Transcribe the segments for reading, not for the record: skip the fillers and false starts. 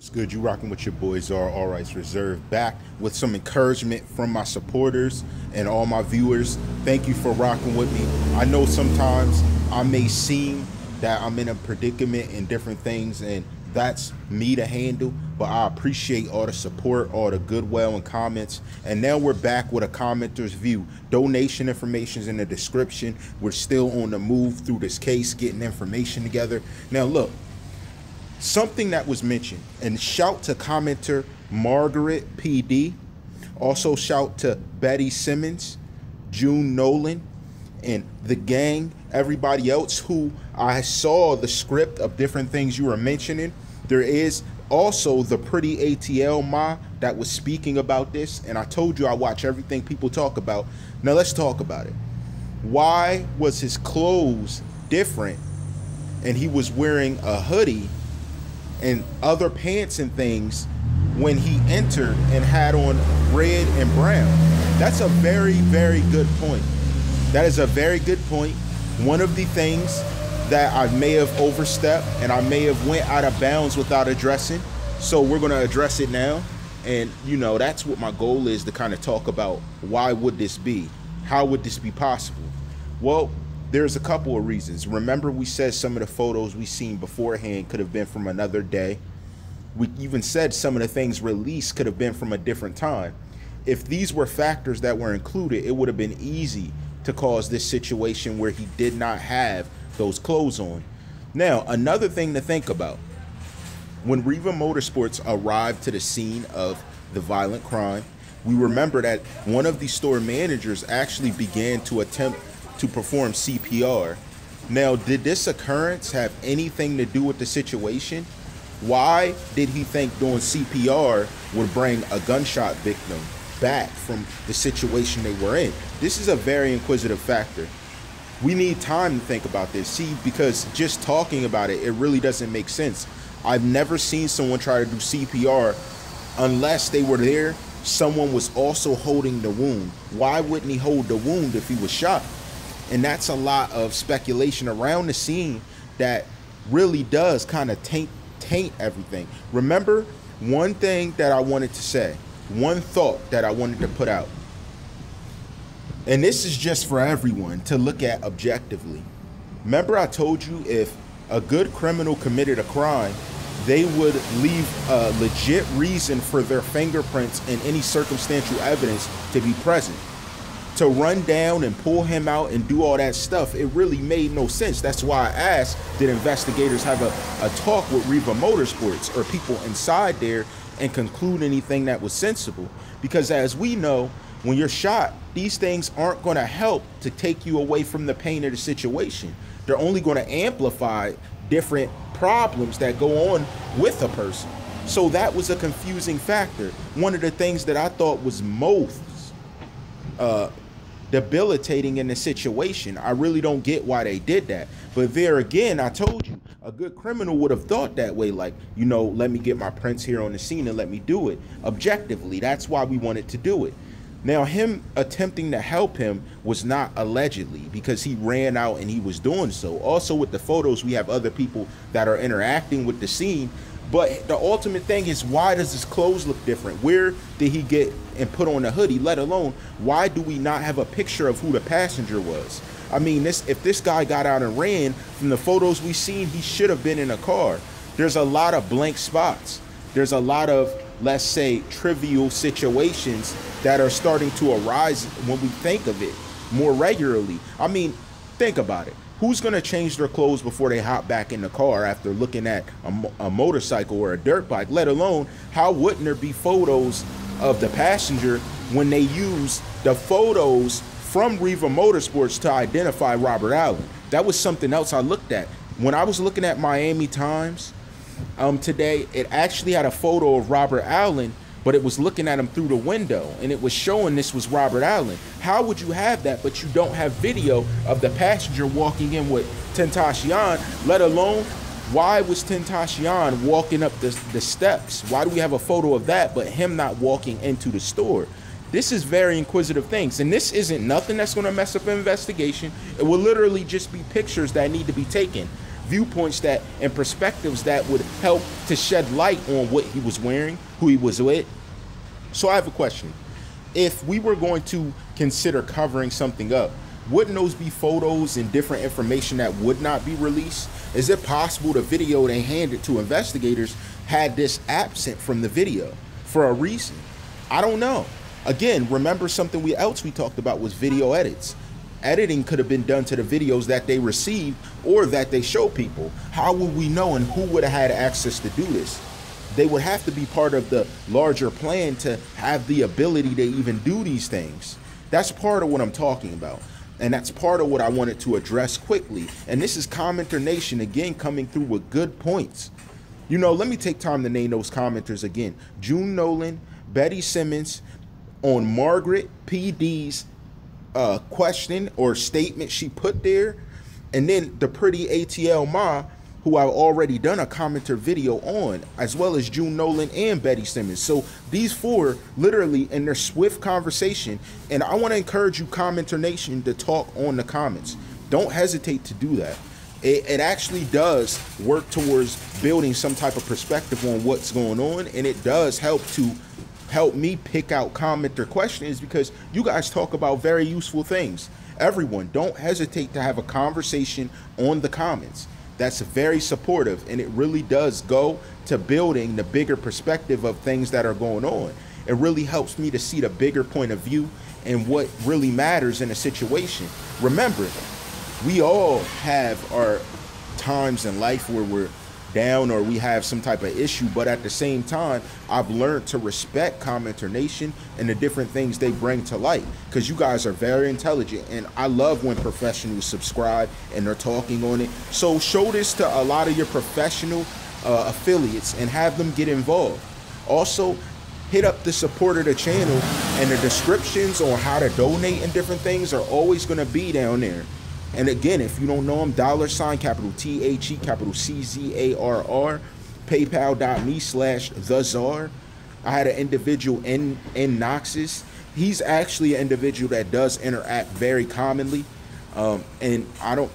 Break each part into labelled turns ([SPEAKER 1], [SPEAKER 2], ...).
[SPEAKER 1] What's good? You rocking with your boy TheCzarr, All Rights Reserved, back with some encouragement from my supporters and all my viewers. Thank you for rocking with me. I know sometimes I may seem that I'm in a predicament and different things, and that's me to handle, but I appreciate all the support, all the goodwill and comments. And now we're back with a commenter's view. Donation information is in the description. We're still on the move through this case, getting information together. Now look, something that was mentioned, and shout to commenter Margaret P.D. Also shout to Betty Simmons, June Nolan, and the gang, everybody else who I saw the script of different things you were mentioning. There is also the pretty ATL Ma that was speaking about this, and I told you I watch everything people talk about. Now let's talk about it. Why was his clothes different and he was wearing a hoodie and other pants and things when he entered and had on red and brown? That's a very, very good point. That is a very good point. One of the things that I may have overstepped and I may have went out of bounds without addressing. So we're going to address it now. And, you know, that's what my goal is, to kind of talk about why would this be? How would this be possible? Well, there's a couple of reasons. Remember, we said some of the photos we seen beforehand could have been from another day. We even said some of the things released could have been from a different time. If these were factors that were included, it would have been easy to cause this situation where he did not have those clothes on. Now, another thing to think about. When Riva Motorsports arrived to the scene of the violent crime, we remember that one of the store managers actually began to attempt to perform CPR. Now, did this occurrence have anything to do with the situation? Why did he think doing CPR would bring a gunshot victim back from the situation they were in? This is a very inquisitive factor. We need time to think about this. See, because just talking about it, it really doesn't make sense. I've never seen someone try to do CPR unless they were there. Someone was also holding the wound. Why wouldn't he hold the wound if he was shot? And that's a lot of speculation around the scene that really does kind of taint everything. Remember, one thing that I wanted to say, one thought that I wanted to put out, and this is just for everyone to look at objectively. Remember, I told you if a good criminal committed a crime, they would leave a legit reason for their fingerprints and any circumstantial evidence to be present. To run down and pull him out and do all that stuff, it really made no sense. That's why I asked, did investigators have a talk with Riva Motorsports or people inside there and conclude anything that was sensible? Because as we know, when you're shot, these things aren't going to help to take you away from the pain of the situation. They're only going to amplify different problems that go on with a person. So that was a confusing factor. One of the things that I thought was most debilitating in the situation. I really don't get why they did that. But there again, I told you, a good criminal would have thought that way, like, you know, let me get my prints here on the scene and let me do it objectively. That's why we wanted to do it. Now, him attempting to help him was not allegedly, because he ran out and he was doing so. Also with the photos, we have other people that are interacting with the scene. But the ultimate thing is, why does his clothes look different? Where did he get and put on a hoodie? Let alone, why do we not have a picture of who the passenger was? I mean, if this guy got out and ran, from the photos we seen, he should have been in a car. There's a lot of blank spots. There's a lot of, let's say, trivial situations that are starting to arise when we think of it more regularly. I mean, think about it. Who's going to change their clothes before they hop back in the car after looking at a motorcycle or a dirt bike? Let alone, how wouldn't there be photos of the passenger when they use the photos from Riva Motorsports to identify Robert Allen? That was something else I looked at. When I was looking at Miami Times today, it actually had a photo of Robert Allen, but it was looking at him through the window, and it was showing this was Robert Allen. How would you have that, but you don't have video of the passenger walking in with Tentacion, let alone, why was Tentacion walking up the steps? Why do we have a photo of that, but him not walking into the store? This is very inquisitive things, and this isn't nothing that's going to mess up an investigation. It will literally just be pictures that need to be taken. viewpoints that and perspectives that would help to shed light on what he was wearing, who he was with. So I have a question. If we were going to consider covering something up, wouldn't those be photos and different information that would not be released? Is it possible the video they handed to investigators had this absent from the video for a reason? I don't know. Again, remember something else we talked about was video edits. Editing could have been done to the videos that they received or that they show people. How would we know, and who would have had access to do this? They would have to be part of the larger plan to have the ability to even do these things. That's part of what I'm talking about. And that's part of what I wanted to address quickly. And this is Commenter Nation, again, coming through with good points. You know, let me take time to name those commenters again. June Nolan, Betty Simmons, on Margaret P.D.'s question or statement she put there. And then the pretty ATL Ma, who I've already done a commenter video on, as well as June Nolan and Betty Simmons. So these four literally in their swift conversation, and I want to encourage you, Commenter Nation, to talk on the comments. Don't hesitate to do that. It actually does work towards building some type of perspective on what's going on, and it does help me pick out commenter questions, because you guys talk about very useful things. Everyone, don't hesitate to have a conversation on the comments. That's very supportive, and it really does go to building the bigger perspective of things that are going on. It really helps me to see the bigger point of view and what really matters in a situation. Remember, we all have our times in life where we're down or we have some type of issue, but at the same time, I've learned to respect Commenter Nation and the different things they bring to light, because you guys are very intelligent, and I love when professionals subscribe and they're talking on it. So show this to a lot of your professional affiliates and have them get involved. Also, hit up the support of the channel, and the descriptions on how to donate and different things are always going to be down there. And again, if you don't know them, $, capital THE, capital CZARR, paypal.me/TheCzarr. I had an individual in Noxus. He's actually an individual that does interact very commonly. And I don't,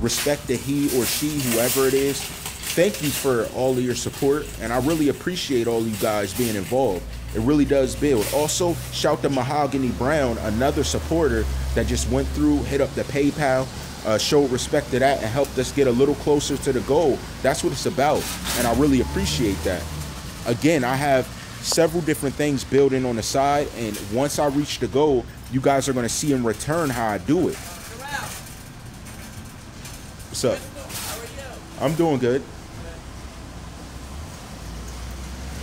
[SPEAKER 1] respect the he or she, whoever it is. Thank you for all of your support, and I really appreciate all you guys being involved. It really does build. Also, shout to Mahogany Brown, another supporter that just went through, hit up the PayPal, showed respect to that, and helped us get a little closer to the goal. That's what it's about, and I really appreciate that. Again, I have several different things building on the side, and once I reach the goal, you guys are going to see in return how I do it. What's up? How are you? I'm doing good.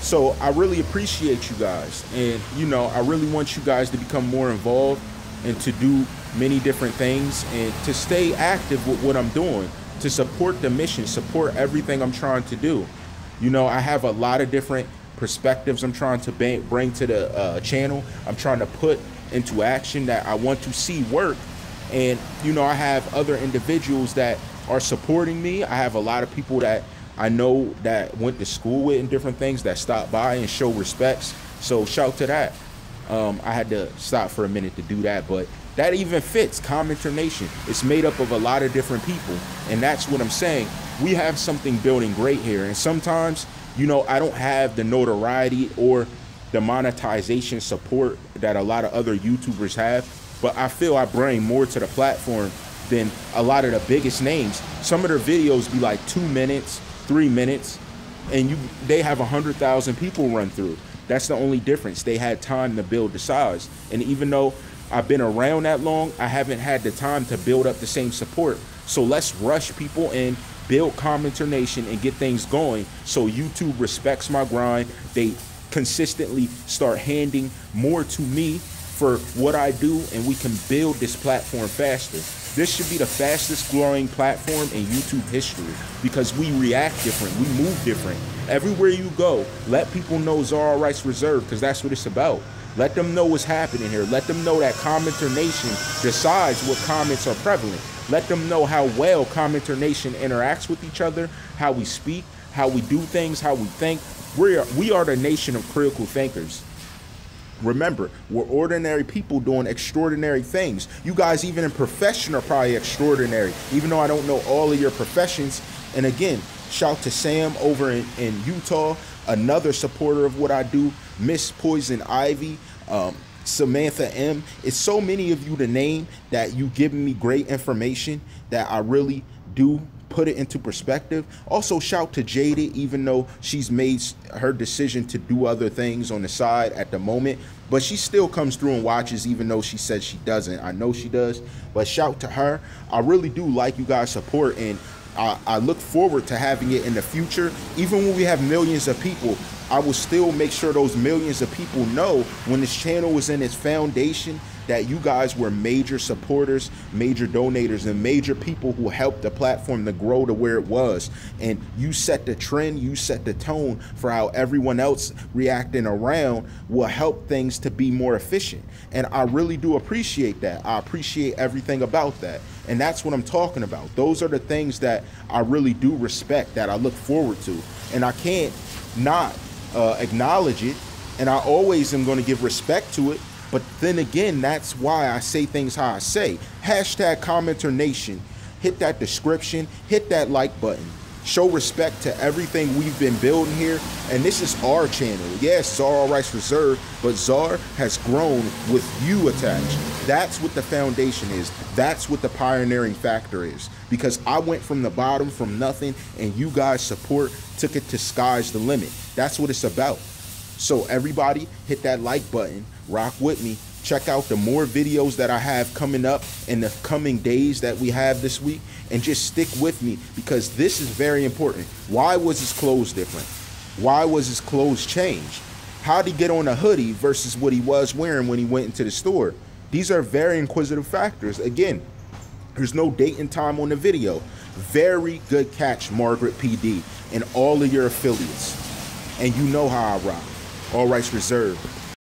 [SPEAKER 1] So I really appreciate you guys, and I really want you guys to become more involved and to do many different things and to stay active with what I'm doing, to support the mission, support everything I'm trying to do. I have a lot of different perspectives I'm trying to bring to the channel. I'm trying to put into action that I want to see work, and I have other individuals that are supporting me. I have a lot of people that I know that went to school with and different things that stop by and show respects. So shout to that. I had to stop for a minute to do that, but that even fits Commenter Nation. It's made up of a lot of different people, and that's what I'm saying. We have something building great here, and sometimes, I don't have the notoriety or the monetization support that a lot of other YouTubers have, but I feel I bring more to the platform than a lot of the biggest names. Some of their videos be like 2 minutes, 3 minutes, and they have 100,000 people run through. That's the only difference. They had time to build the size. And even though I've been around that long, I haven't had the time to build up the same support. So let's rush people and build Commenter Nation and get things going so YouTube respects my grind. They consistently start handing more to me for what I do, and we can build this platform faster. This should be the fastest growing platform in YouTube history, because we react different, we move different. Everywhere you go, let people know TheCzarr Rights Reserved, because that's what it's about. Let them know what's happening here. Let them know that Commenter Nation decides what comments are prevalent. Let them know how well Commenter Nation interacts with each other, how we speak, how we do things, how we think. We are the nation of critical thinkers. Remember, we're ordinary people doing extraordinary things. You guys, even in profession, are probably extraordinary. Even though I don't know all of your professions, And again, shout to Sam over in Utah, another supporter of what I do, Miss Poison Ivy, Samantha M. It's so many of you to name that you giving me great information that I really do put it into perspective. Also, shout to Jaded, even though she's made her decision to do other things on the side at the moment, but she still comes through and watches, even though she says she doesn't. I know she does, but shout to her. I really do like you guys' support, and I look forward to having it in the future. Even when we have millions of people, I will still make sure those millions of people know when this channel was in its foundation that you guys were major supporters, major donators, and major people who helped the platform to grow to where it was. And you set the trend, you set the tone for how everyone else reacting around will help things to be more efficient. And I really do appreciate that. I appreciate everything about that. And that's what I'm talking about. Those are the things that I really do respect, that I look forward to. And I can't not acknowledge it. And I always am going to give respect to it. But then again, that's why I say things how I say. Hashtag Commenter Nation. Hit that description. Hit that like button. Show respect to everything we've been building here. And this is our channel. Yes, TheCzarr All Rights Reserved, but TheCzarr has grown with you attached. That's what the foundation is. That's what the pioneering factor is. Because I went from the bottom, from nothing, and you guys' support took it to sky's the limit. That's what it's about. So everybody, hit that like button. Rock with me. Check out the more videos that I have coming up in the coming days that we have this week, and just stick with me, because this is very important. Why was his clothes different? Why was his clothes changed? How did he get on a hoodie versus what he was wearing when he went into the store? These are very inquisitive factors. Again, there's no date and time on the video. Very good catch, Margaret P.D. and all of your affiliates. And you know how I rock. All Rights Reserved.